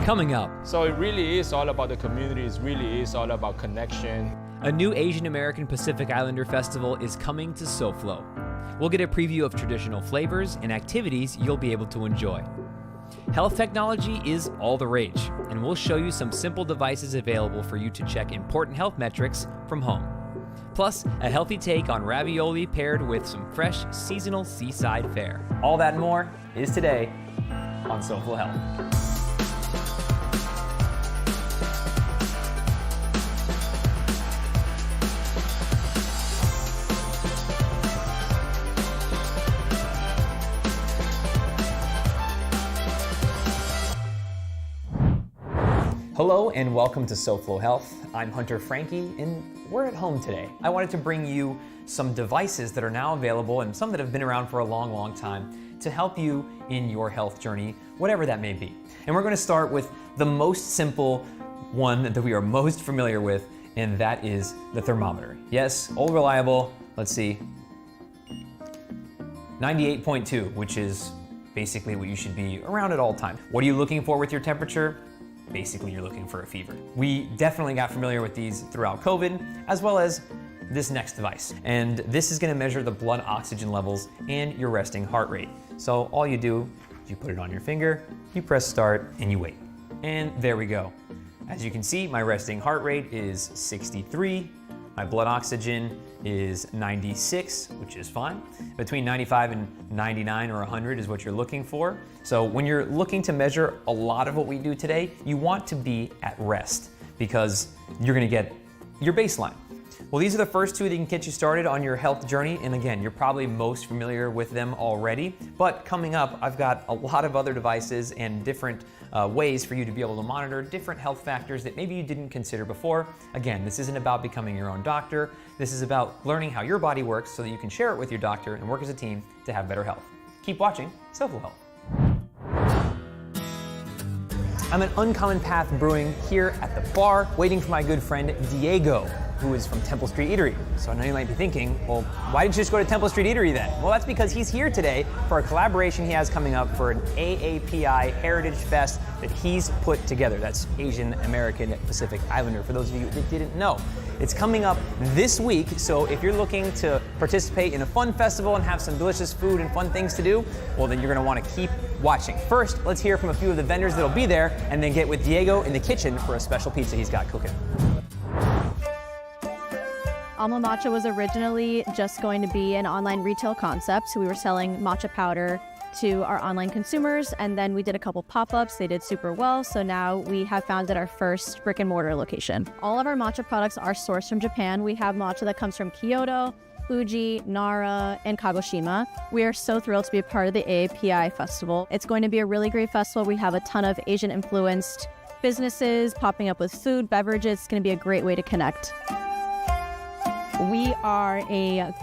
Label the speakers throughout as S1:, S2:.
S1: Coming up,
S2: So it really is all about the community. It really is all about connection.
S1: a new Asian American Pacific Islander festival is coming to SoFlo. We'll get a preview of traditional flavors and activities you'll be able to enjoy. Health technology is all the rage, and we'll show you some simple devices available for you to check important health metrics from home. Plus, a healthy take on ravioli paired with some fresh seasonal seaside fare. All that and more is today on SoFlo Health. Hello and welcome to SoFlo Health. I'm Hunter Frankie and we're at home today. I wanted to bring you some devices that are now available and some that have been around for a long time to help you in your health journey, whatever that may be. And we're going to start with the most simple one that we are most familiar with, and that is the thermometer. Yes, old reliable, let's see, 98.2, which is basically what you should be around at all times. What are you looking for with your temperature? Basically, you're looking for a fever. We definitely got familiar with these throughout COVID, as well as this next device. And this is gonna measure the blood oxygen levels and your resting heart rate. So all you do is you put it on your finger, you press start, and you wait. And there we go. As you can see, my resting heart rate is 63. My blood oxygen is 96, which is fine. Between 95 and 99 or 100 is what you're looking for. So when you're looking to measure a lot of what we do today, you want to be at rest because you're gonna get your baseline. Well, these are the first two that can get you started on your health journey. And again, you're probably most familiar with them already. But coming up, I've got a lot of other devices and different ways for you to be able to monitor different health factors that maybe you didn't consider before. Again, this isn't about becoming your own doctor. This is about learning how your body works so that you can share it with your doctor and work as a team to have better health. Keep watching SoFlo Health. I'm at Uncommon Path Brewing here at the bar, waiting for my good friend Diego, who is from Temple Street Eatery. So I know you might be thinking, well, why didn't you just go to Temple Street Eatery then? Well, that's because he's here today for a collaboration he has coming up for an AAPI Heritage Fest that he's put together. That's Asian American Pacific Islander, for those of you that didn't know. It's coming up this week, so if you're looking to participate in a fun festival and have some delicious food and fun things to do, well then you're gonna wanna keep watching. First, let's hear from a few of the vendors that'll be there and then get with Diego in the kitchen for a special pizza he's got cooking.
S3: Alma Matcha was originally just going to be an online retail concept. So we were selling matcha powder to our online consumers, and then we did a couple pop-ups. They did super well. So now we have founded our first brick and mortar location. All of our matcha products are sourced from Japan. We have matcha that comes from Kyoto, Fuji, Nara, and Kagoshima. We are so thrilled to be a part of the AAPI festival. It's going to be a really great festival. We have a ton of Asian influenced businesses popping up with food, beverages. It's going to be a great way to connect.
S4: We are a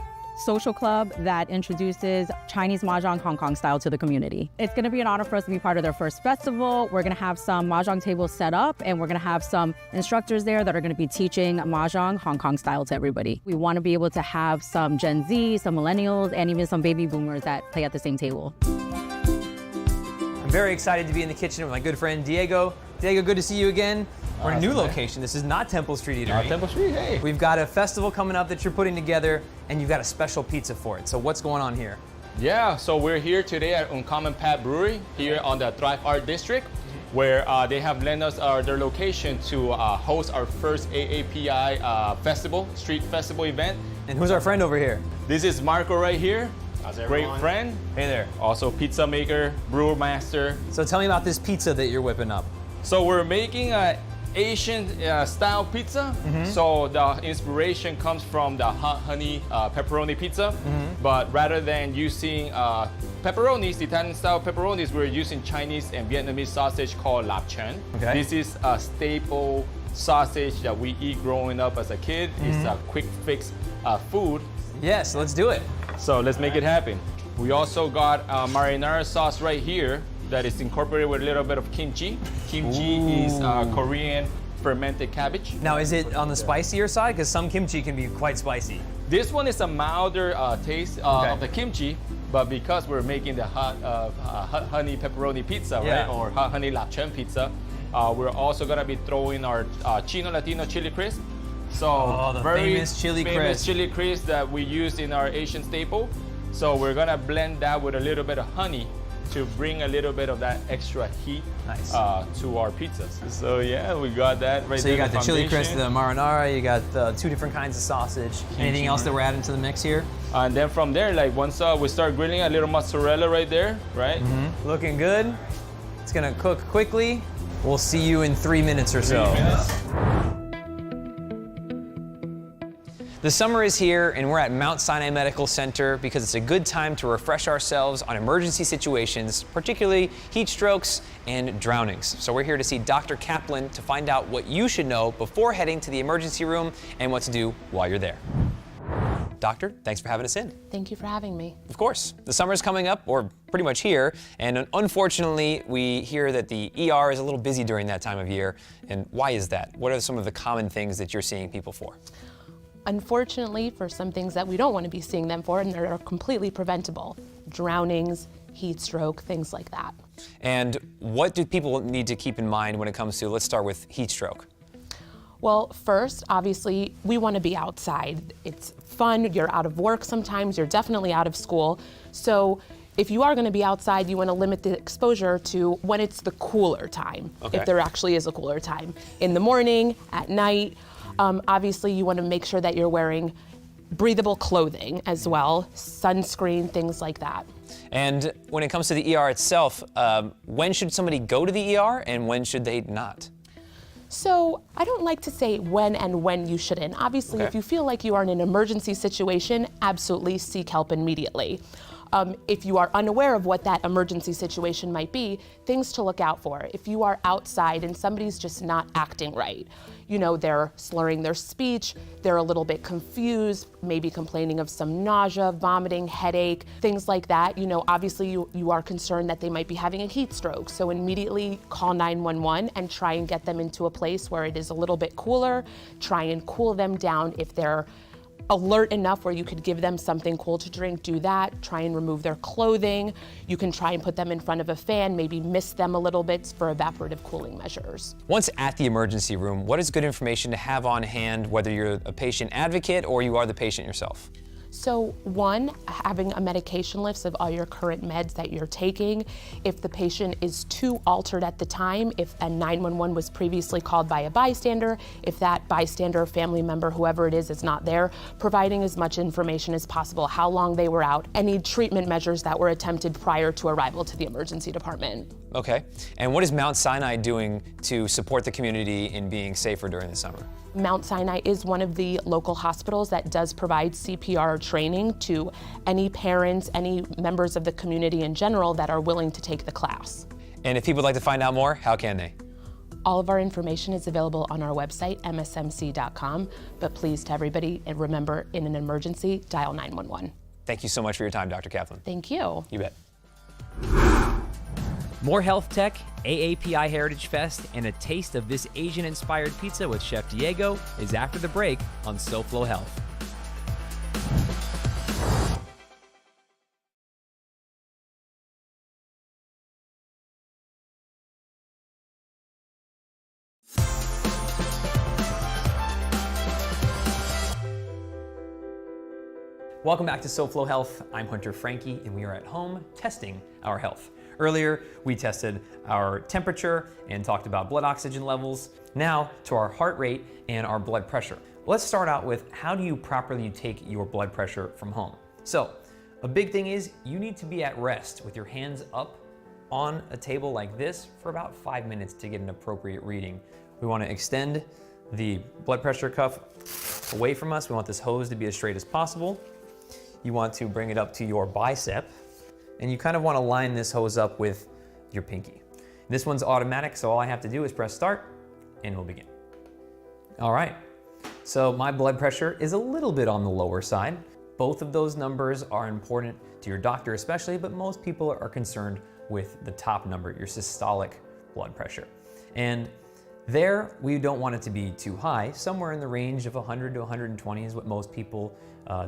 S4: social club that introduces Chinese Mahjong Hong Kong style to the community. It's going to be an honor for us to be part of their first festival. We're going to have some Mahjong tables set up, and we're going to have some instructors there that are going to be teaching Mahjong Hong Kong style to everybody. We want to be able to have some Gen Z, some millennials, and even some baby boomers that play at the same table.
S1: I'm very excited to be in the kitchen with my good friend Diego. Diego, good to see you again. We're in a new location. This is not Temple Street Eatery.
S2: Not Temple Street, hey.
S1: We've got a festival coming up that you're putting together, and you've got a special pizza for it. So what's going on here?
S2: Yeah, so we're here today at Uncommon Path Brewery here on the Thrive Art District, where they have lent us their location to host our first AAPI festival, street festival event.
S1: And who's our friend over here?
S2: This is Marco right here.
S5: How's everyone?
S2: Great friend.
S1: Hey there.
S2: Also pizza maker, brewer master.
S1: So tell me about this pizza that you're whipping up.
S2: So we're making a Asian style pizza. So the inspiration comes from the hot honey pepperoni pizza. But rather than using pepperonis, Italian style pepperonis, we're using Chinese and Vietnamese sausage called lap chen.
S1: Okay.
S2: This is a staple sausage that we eat growing up as a kid. It's a quick fix food.
S1: Yes, let's do it.
S2: So let's make it happen. We also got marinara sauce right here that is incorporated with a little bit of kimchi. Kimchi is Korean fermented cabbage.
S1: Now, is it on the spicier side? Because some kimchi can be quite spicy.
S2: This one is a milder taste of the kimchi, but because we're making the hot honey pepperoni pizza, right, or hot honey lap chen pizza, We're also gonna be throwing our Chino Latino chili crisp.
S1: Oh, the
S2: very
S1: famous chili crisp.
S2: chili crisp that we use in our Asian staple. So we're gonna blend that with a little bit of honey to bring a little bit of that extra heat to our pizzas. So yeah, we got that right there.
S1: So you got the chili
S2: foundation.
S1: crisp, the marinara, you got 2 different kinds of sausage. Anything else that we're adding to the mix here?
S2: And then from there, like once we start grilling, a little mozzarella right there, right?
S1: Looking good. It's gonna cook quickly. We'll see you in 3 minutes or so.
S2: 3 minutes.
S1: The summer is here and we're at Mount Sinai Medical Center because it's a good time to refresh ourselves on emergency situations, particularly heat strokes and drownings. So we're here to see Dr. Kaplan to find out what you should know before heading to the emergency room and what to do while you're there. Doctor, thanks for having us in.
S5: Thank you for having me.
S1: Of course. The summer's coming up, or pretty much here, and unfortunately, we hear that the ER is a little busy during that time of year. And why is that? What are some of the common things that you're seeing people for?
S5: Unfortunately, for some things that we don't want to be seeing them for and that are completely preventable, drownings, heat stroke, things like that.
S1: And what do people need to keep in mind when it comes to, let's start with heat stroke?
S5: Well, first, obviously, we want to be outside. It's fun, you're out of work sometimes, you're definitely out of school. So if you are going to be outside, you want to limit the exposure to when it's the cooler time, if there actually is a cooler time. In the morning, at night. Obviously, you want to make sure that you're wearing breathable clothing as well, sunscreen, things like that.
S1: And when it comes to the ER itself, when should somebody go to the ER and when should they not?
S5: So I don't like to say when you shouldn't. Obviously, if you feel like you are in an emergency situation, absolutely seek help immediately. If you are unaware of what that emergency situation might be, things to look out for. If you are outside and somebody's just not acting right, you know, they're slurring their speech, they're a little bit confused, maybe complaining of some nausea, vomiting, headache, things like that, you know, obviously you are concerned that they might be having a heat stroke. So immediately call 911 and try and get them into a place where it is a little bit cooler, try and cool them down. If they're alert enough where you could give them something cool to drink, do that. Try and remove their clothing. You can try and put them in front of a fan, maybe mist them a little bit for evaporative cooling measures.
S1: Once at the emergency room, what is good information to have on hand, whether you're a patient advocate or you are the patient yourself?
S5: So one, having a medication list of all your current meds that you're taking. If the patient is too altered at the time, if a 911 was previously called by a bystander, if that bystander, family member, whoever it is not there, providing as much information as possible, how long they were out, any treatment measures that were attempted prior to arrival to the emergency department.
S1: Okay, and what is Mount Sinai doing to support the community in being safer during the summer?
S5: Mount Sinai is one of the local hospitals that does provide CPR training to any parents, any members of the community in general that are willing to take the class.
S1: And if people would like to find out more, how can they?
S5: All of our information is available on our website, msmc.com, but please to everybody, and remember, in an emergency, dial 911.
S1: Thank you so much for your time, Dr. Kaplan.
S5: Thank you.
S1: You bet. More health tech, AAPI Heritage Fest, and a taste of this Asian-inspired pizza with Chef Diego is after the break on SoFlo Health. Welcome back to SoFlo Health. I'm Hunter Frankie, and we are at home testing our health. Earlier, we tested our temperature and talked about blood oxygen levels. Now to our heart rate and our blood pressure. Let's start out with how do you properly take your blood pressure from home? So, a big thing is you need to be at rest with your hands up on a table like this for about 5 minutes to get an appropriate reading. We want to extend the blood pressure cuff away from us. We want this hose to be as straight as possible. You want to bring it up to your bicep, and you kind of want to line this hose up with your pinky. This one's automatic, so all I have to do is press start, and we'll begin. All right, so my blood pressure is a little bit on the lower side. Both of those numbers are important to your doctor especially, but most people are concerned with the top number, your systolic blood pressure. And there, we don't want it to be too high. Somewhere in the range of 100 to 120 is what most people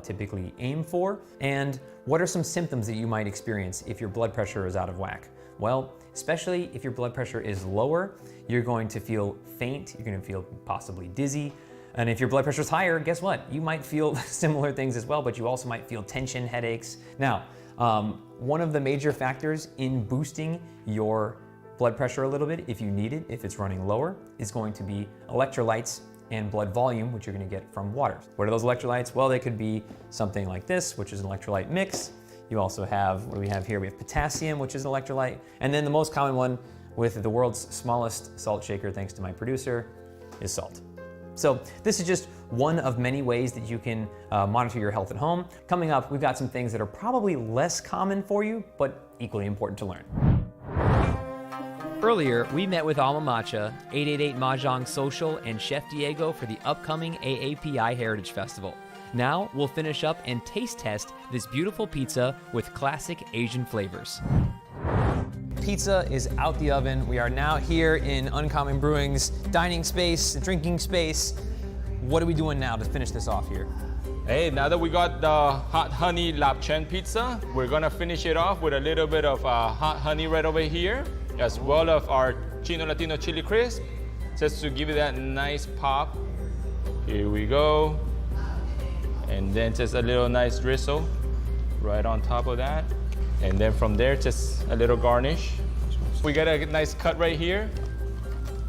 S1: typically aim for. And what are some symptoms that you might experience if your blood pressure is out of whack? Well, especially if your blood pressure is lower. You're going to feel faint, you're gonna feel possibly dizzy. And if your blood pressure is higher, guess what? You might feel similar things as well, but you also might feel tension, headaches. Now, one of the major factors in boosting your blood pressure a little bit, if you need it, if it's running lower, is going to be electrolytes and blood volume, which you're gonna get from water. What are those electrolytes? Well, they could be something like this, which is an electrolyte mix. You also have, what do we have here? We have potassium, which is an electrolyte. And then the most common one with the world's smallest salt shaker, thanks to my producer, is salt. So this is just one of many ways that you can monitor your health at home. Coming up, we've got some things that are probably less common for you, but equally important to learn. Earlier, we met with Alma Matcha, 888 Mahjong Social, and Chef Diego for the upcoming AAPI Heritage Festival. Now, we'll finish up and taste test this beautiful pizza with classic Asian flavors. Pizza is out the oven. We are now here in Uncommon Brewing's dining space, drinking space. What are we doing now to finish this off here?
S2: Hey, now that we got the hot honey lapchen pizza, we're gonna finish it off with a little bit of hot honey right over here, as well as our Chino Latino chili crisp, just to give it that nice pop. Here we go. And then just a little nice drizzle right on top of that. And then from there, just a little garnish. We got a nice cut right here.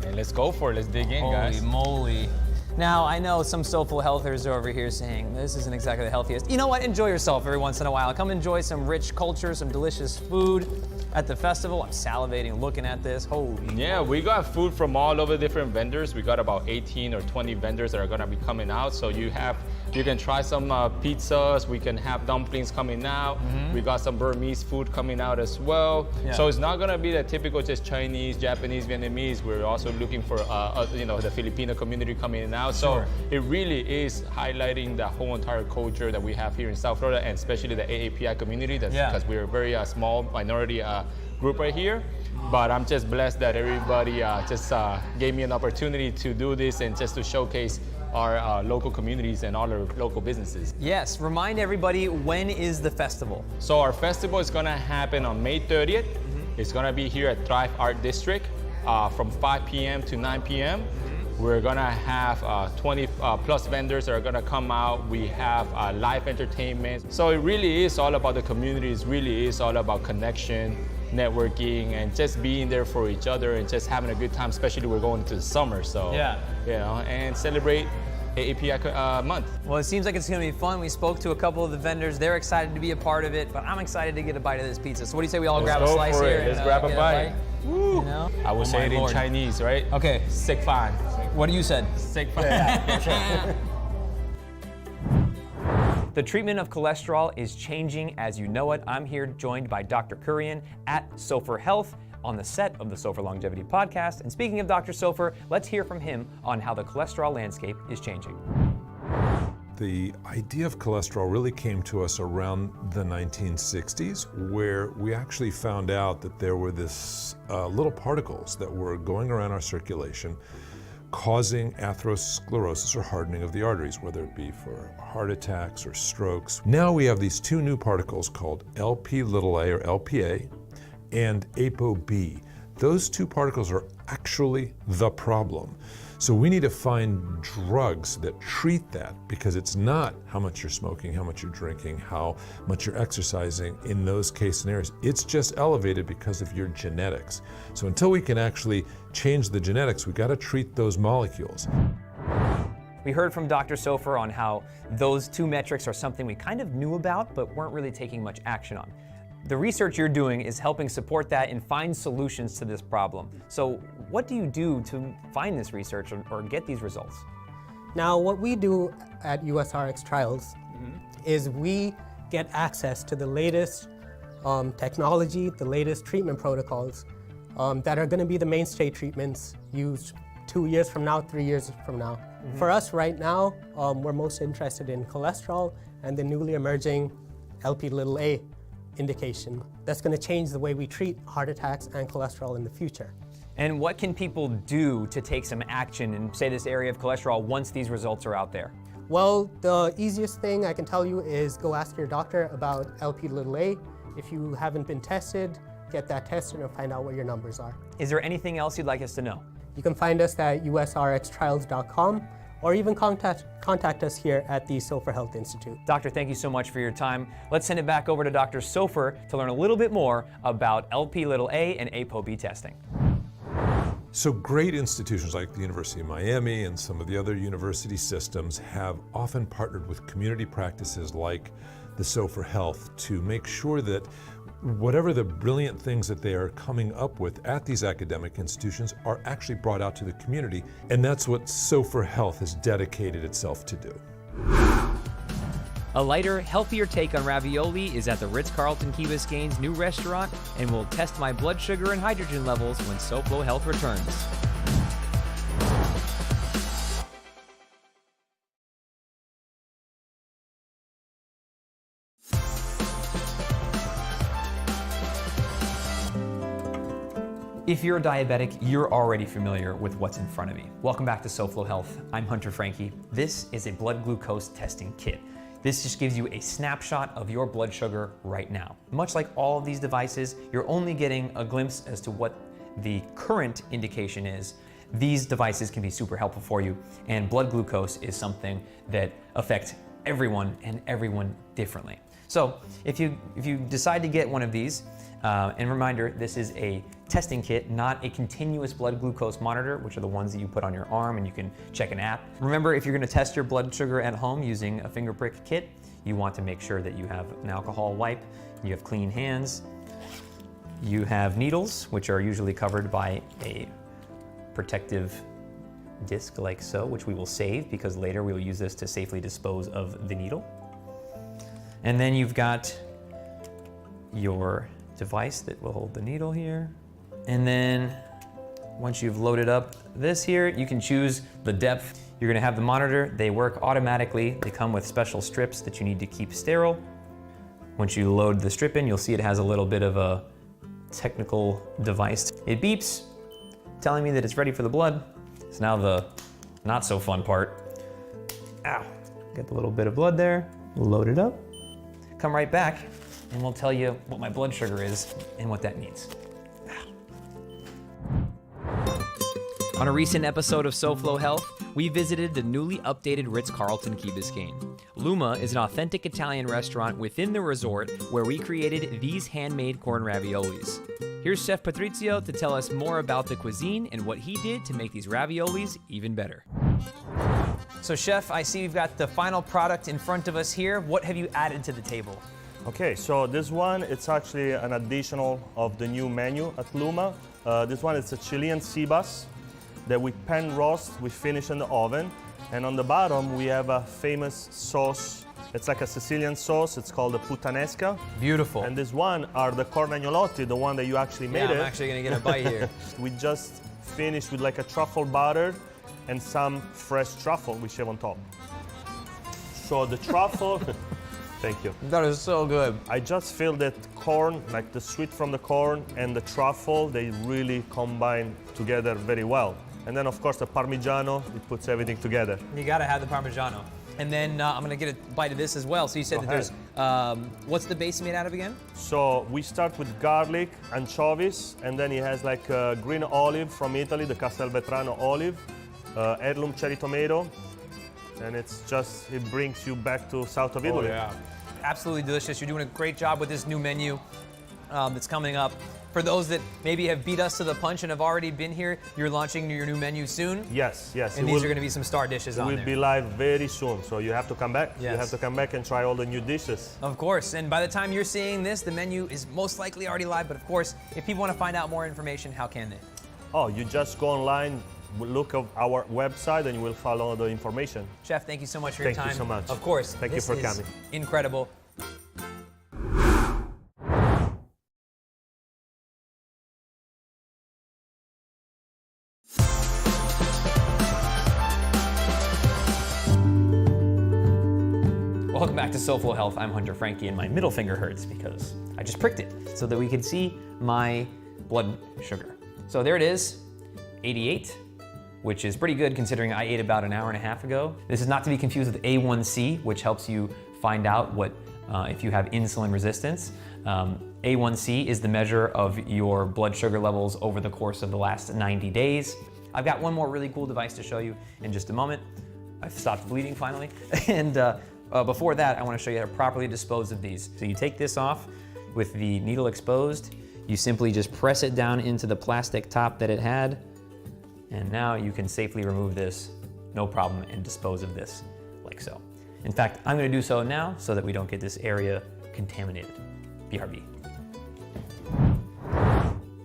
S2: And let's go for it. Let's dig in, guys.
S1: Holy moly. Now, I know some SoFlo healthers are over here saying, this isn't exactly the healthiest. You know what? Enjoy yourself every once in a while. Come enjoy some rich culture, some delicious food at the festival. I'm salivating looking at this. Holy.
S2: Yeah, we got food from all over different vendors. We got about 18 or 20 vendors that are gonna be coming out. So you can try some pizzas. We can have dumplings coming out. We got some Burmese food coming out as well.
S1: Yeah.
S2: So it's not gonna be the typical just Chinese, Japanese, Vietnamese. We're also looking for the Filipino community coming out. So it really is highlighting the whole entire culture that we have here in South Florida, and especially the AAPI community. That's because we're a very small minority group right here. But I'm just blessed that everybody just gave me an opportunity to do this and just to showcase our local communities and all our local businesses.
S1: Yes, remind everybody, when is the festival?
S2: So our festival is gonna happen on May 30th. It's gonna be here at Thrive Art District from 5 p.m. to 9 p.m. We're gonna have 20 plus vendors that are gonna come out. We have live entertainment. So it really is all about the community. It really is all about connection, networking, and just being there for each other and just having a good time, especially we're going into the summer. So, and celebrate AAPI month.
S1: Well, it seems like it's gonna be fun. We spoke to a couple of the vendors. They're excited to be a part of it, but I'm excited to get a bite of this pizza. So what do you say we all grab a slice here?
S2: Let's grab a bite.
S1: Woo. You know?
S2: I will say it in Chinese, right?
S1: Okay.
S2: Sick fan.
S1: What do you said?
S2: Sick fan.
S1: Yeah. The treatment of cholesterol is changing as you know it. I'm here joined by Dr. Kurian at SoFlo Health on the set of the SoFlo Longevity Podcast. And speaking of Dr. SoFlo, let's hear from him on how the cholesterol landscape is changing.
S6: The idea of cholesterol really came to us around the 1960s, where we actually found out that there were this little particles that were going around our circulation causing atherosclerosis or hardening of the arteries, whether it be for heart attacks or strokes. Now we have these two new particles called Lp(a) or LPA and ApoB. Those two particles are actually the problem. So we need to find drugs that treat that, because it's not how much you're smoking, how much you're drinking, how much you're exercising in those case scenarios. It's just elevated because of your genetics. So until we can actually change the genetics, we got to treat those molecules.
S1: We heard from Dr. SoFlo on how those two metrics are something we kind of knew about, but weren't really taking much action on. The research you're doing is helping support that and find solutions to this problem. So what do you do to find this research or get these results?
S7: Now, what we do at USRX Trials is we get access to the latest technology, the latest treatment protocols that are going to be the mainstay treatments used 2 years from now, 3 years from now. For us right now, we're most interested in cholesterol and the newly emerging Lp(a) indication. That's going to change the way we treat heart attacks and cholesterol in the future.
S1: And what can people do to take some action in, say, this area of cholesterol once these results are out there?
S7: Well, the easiest thing I can tell you is go ask your doctor about Lp(a). If you haven't been tested, get that tested and find out what your numbers are.
S1: Is there anything else you'd like us to know?
S7: You can find us at usrxtrials.com or even contact us here at the SoFlo Health Institute.
S1: Doctor, thank you so much for your time. Let's send it back over to Dr. SoFlo to learn a little bit more about Lp(a) and ApoB testing.
S6: So great institutions like the University of Miami and some of the other university systems have often partnered with community practices like the SoFlo Health to make sure that whatever the brilliant things that they are coming up with at these academic institutions are actually brought out to the community. And that's what SoFlo Health has dedicated itself to do.
S1: A lighter, healthier take on ravioli is at the Ritz-Carlton Key Biscayne's new restaurant, and will test my blood sugar and hydrogen levels when SoFlo Health returns. If you're a diabetic, you're already familiar with what's in front of you. Welcome back to SoFlo Health. I'm Hunter Franke. This is a blood glucose testing kit. This just gives you a snapshot of your blood sugar right now. Much like all of these devices, you're only getting a glimpse as to what the current indication is. These devices can be super helpful for you, and blood glucose is something that affects everyone and everyone differently. So if you decide to get one of these, and reminder, this is a testing kit, not a continuous blood glucose monitor, which are the ones that you put on your arm and you can check an app. Remember, if you're gonna test your blood sugar at home using a finger prick kit, you want to make sure that you have an alcohol wipe, you have clean hands, you have needles, which are usually covered by a protective disc like so, which we will save because later we will use this to safely dispose of the needle. And then you've got your device that will hold the needle here. And then once you've loaded up this here, you can choose the depth. You're gonna have the monitor. They work automatically. They come with special strips that you need to keep sterile. Once you load the strip in, you'll see it has a little bit of a technical device. It beeps, telling me that it's ready for the blood. It's now the not so fun part. Ow, get the little bit of blood there, load it up, come right back, and we'll tell you what my blood sugar is and what that means. On a recent episode of SoFlo Health, we visited the newly updated Ritz-Carlton Key Biscayne. Luma is an authentic Italian restaurant within the resort where we created these handmade corn raviolis. Here's Chef Patrizio to tell us more about the cuisine and what he did to make these raviolis even better. So Chef, I see you've got the final product in front of us here. What have you added to the table?
S8: Okay, so this one, it's actually an additional of the new menu at Luma. This one is a Chilean sea bass that we pan roast, we finish in the oven. And on the bottom, we have a famous sauce. It's like a Sicilian sauce. It's called the puttanesca.
S1: Beautiful.
S8: And this one are the corn agnolotti, the one that you actually made it.
S1: I'm actually gonna get a bite here.
S8: We just finished with like a truffle butter and some fresh truffle we shave on top. So the truffle, thank you.
S1: That is so good.
S8: I just feel that corn, like the sweet from the corn and the truffle, they really combine together very well. And then of course the Parmigiano, it puts everything together.
S1: You gotta have the Parmigiano. And then I'm gonna get a bite of this as well. So you said that there's, what's the base made out of again?
S8: So we start with garlic, anchovies, and then it has like green olive from Italy, the Castelvetrano olive, heirloom cherry tomato, and it's just, it brings you back to south of Italy.
S1: Oh, yeah. Absolutely delicious. You're doing a great job with this new menu that's coming up. For those that maybe have beat us to the punch and have already been here, you're launching your new menu soon?
S8: Yes, yes.
S1: And these are going to be some star dishes on there.
S8: It will be live very soon, so you have to come back.
S1: Yes.
S8: You have to come back and try all the new dishes.
S1: Of course, and by the time you're seeing this, the menu is most likely already live, but of course, if people want to find out more information, how can they?
S8: Oh, you just go online, look at our website, and you will follow all the information.
S1: Chef, thank you so much for your time.
S8: Thank you so much.
S1: Of course.
S8: Thank you for coming.
S1: Incredible. Welcome back to SoFlo Health. I'm Hunter Franke, and my middle finger hurts because I just pricked it so that we could see my blood sugar. So there it is, 88, which is pretty good considering I ate about an hour and a half ago. This is not to be confused with A1C, which helps you find out what if you have insulin resistance. A1C is the measure of your blood sugar levels over the course of the last 90 days. I've got one more really cool device to show you in just a moment. I've stopped bleeding finally. And before that, I want to show you how to properly dispose of these. So you take this off with the needle exposed. You simply just press it down into the plastic top that it had. And now you can safely remove this, no problem, and dispose of this like so. In fact, I'm going to do so now so that we don't get this area contaminated. BRB.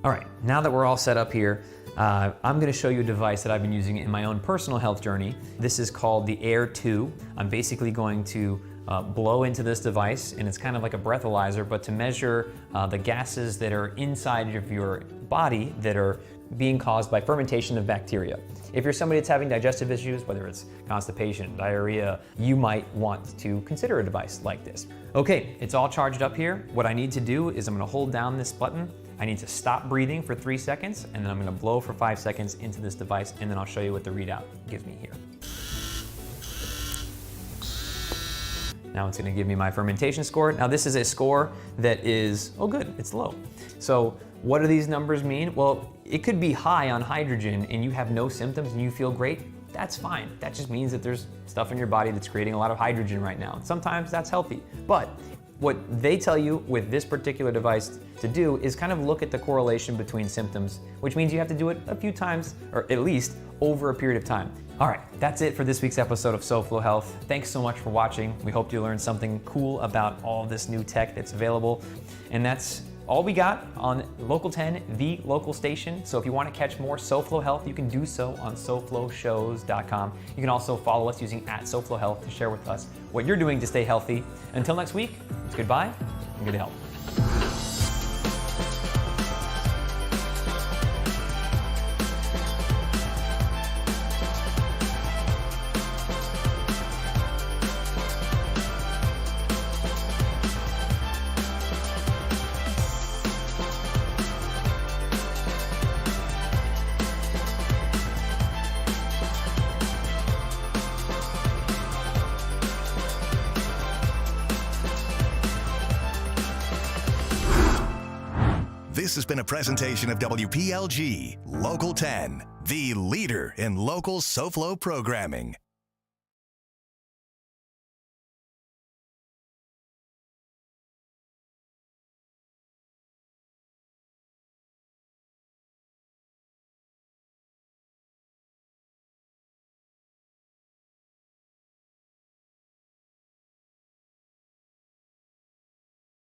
S1: All right, now that we're all set up here, I'm gonna show you a device that I've been using in my own personal health journey. This is called the Air 2. I'm basically going to blow into this device, and it's kind of like a breathalyzer, but to measure the gases that are inside of your body that are being caused by fermentation of bacteria. If you're somebody that's having digestive issues, whether it's constipation, diarrhea, you might want to consider a device like this. Okay, it's all charged up here. What I need to do is I'm gonna hold down this button. I need to stop breathing for 3 seconds, and then I'm gonna blow for 5 seconds into this device, and then I'll show you what the readout gives me here. Now it's gonna give me my fermentation score. Now this is a score that is, oh good, it's low. So what do these numbers mean? Well, it could be high on hydrogen and you have no symptoms and you feel great. That's fine. That just means that there's stuff in your body that's creating a lot of hydrogen right now. Sometimes that's healthy. But what they tell you with this particular device to do is kind of look at the correlation between symptoms, which means you have to do it a few times, or at least over a period of time. All right, that's it for this week's episode of SoFlo Health. Thanks so much for watching. We hope you learned something cool about all this new tech that's available. And that's all we got on Local 10, the local station. So if you want to catch more SoFlo Health, you can do so on SoFloShows.com. You can also follow us using @SoFlo Health to share with us what you're doing to stay healthy. Until next week, it's goodbye and good health.
S9: This has been a presentation of WPLG Local 10, the leader in local SoFlo programming.